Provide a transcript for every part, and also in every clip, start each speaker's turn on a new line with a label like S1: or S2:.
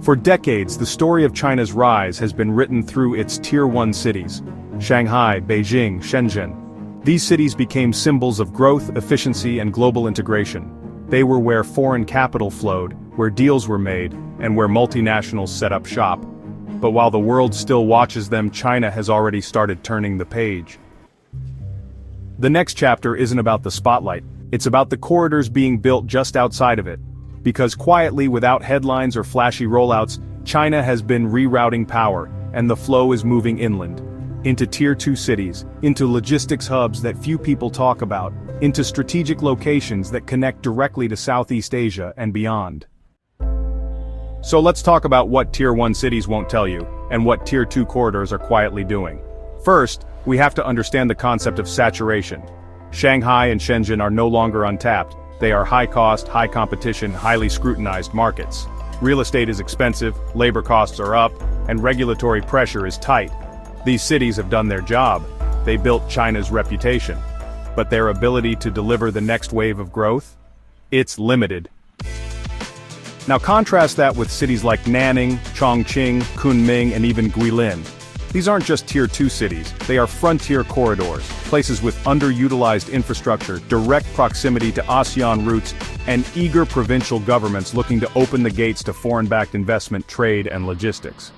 S1: For decades, the story of China's rise has been written through its Tier 1 cities: Shanghai, Beijing, Shenzhen. These cities became symbols of growth, efficiency, and global integration. They were where foreign capital flowed, where deals were made, and where multinationals set up shop. But while the world still watches them, China has already started turning the page. The next chapter isn't about the spotlight, it's about the corridors being built just outside of it. Because quietly, without headlines or flashy rollouts, China has been rerouting power, and the flow is moving inland. Into Tier 2 cities, into logistics hubs that few people talk about, into strategic locations that connect directly to Southeast Asia and beyond. So let's talk about what Tier 1 cities won't tell you, and what Tier 2 corridors are quietly doing. First, we have to understand the concept of saturation. Shanghai and Shenzhen are no longer untapped. They are high-cost, high-competition, highly scrutinized markets. Real estate is expensive, labor costs are up, and regulatory pressure is tight. These cities have done their job. They built China's reputation. But their ability to deliver the next wave of growth? It's limited. Now contrast that with cities like Nanning, Chongqing, Kunming, and even Guilin. These aren't just Tier 2 cities, they are frontier corridors, places with underutilized infrastructure, direct proximity to ASEAN routes, and eager provincial governments looking to open the gates to foreign-backed investment, trade, and logistics.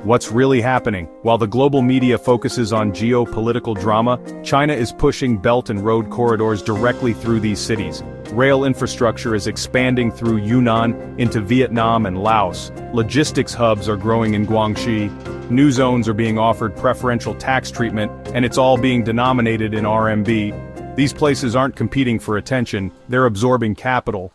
S1: What's really happening? While the global media focuses on geopolitical drama, China is pushing Belt and Road corridors directly through these cities. Rail infrastructure is expanding through Yunnan into Vietnam and Laos. Logistics hubs are growing in Guangxi. New zones are being offered preferential tax treatment, and it's all being denominated in RMB. These places aren't competing for attention, they're absorbing capital.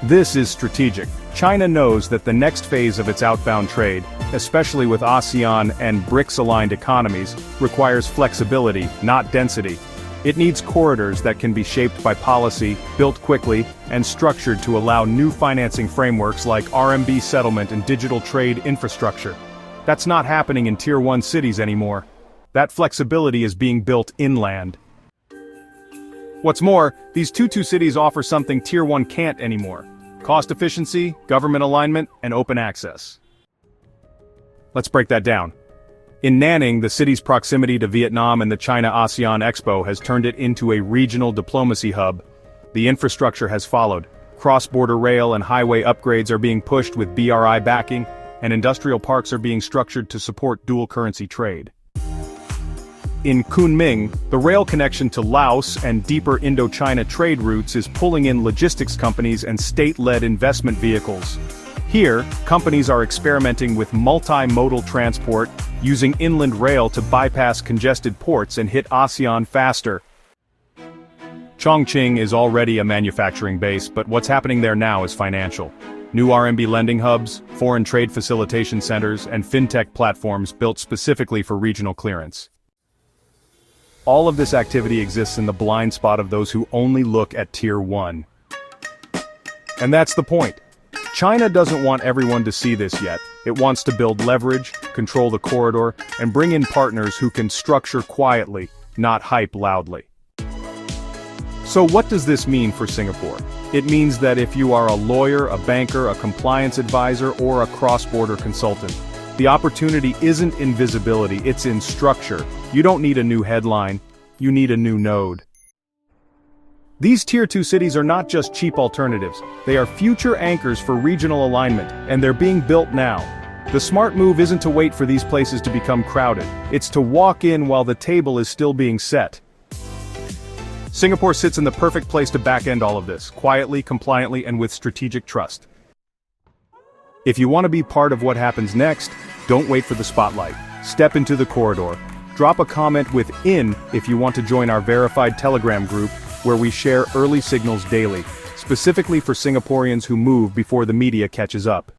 S1: This is strategic. China knows that the next phase of its outbound trade, especially with ASEAN and BRICS-aligned economies, requires flexibility, not density. It needs corridors that can be shaped by policy, built quickly, and structured to allow new financing frameworks like RMB settlement and digital trade infrastructure. That's not happening in Tier 1 cities anymore. That flexibility is being built inland. What's more, these Tier 2 cities offer something Tier 1 can't anymore: cost efficiency, government alignment, and open access. Let's break that down. In Nanning, the city's proximity to Vietnam and the China-ASEAN Expo has turned it into a regional diplomacy hub. The infrastructure has followed. Cross-border rail and highway upgrades are being pushed with BRI backing, and industrial parks are being structured to support dual-currency trade. In Kunming, the rail connection to Laos and deeper Indo-China trade routes is pulling in logistics companies and state-led investment vehicles. Here, companies are experimenting with multimodal transport, using inland rail to bypass congested ports and hit ASEAN faster. Chongqing is already a manufacturing base, but what's happening there now is financial. New RMB lending hubs, foreign trade facilitation centers, and fintech platforms built specifically for regional clearance. All of this activity exists in the blind spot of those who only look at Tier 1. And that's the point. China doesn't want everyone to see this yet. It wants to build leverage, control the corridor, and bring in partners who can structure quietly, not hype loudly. So what does this mean for Singapore? It means that if you are a lawyer, a banker, a compliance advisor, or a cross-border consultant, the opportunity isn't in visibility, it's in structure. You don't need a new headline, you need a new node. These Tier 2 cities are not just cheap alternatives, they are future anchors for regional alignment, and they're being built now. The smart move isn't to wait for these places to become crowded, it's to walk in while the table is still being set. Singapore sits in the perfect place to back-end all of this, quietly, compliantly, and with strategic trust. If you want to be part of what happens next, don't wait for the spotlight. Step into the corridor. Drop a comment with "in" if you want to join our verified Telegram group, where we share early signals daily, specifically for Singaporeans who move before the media catches up.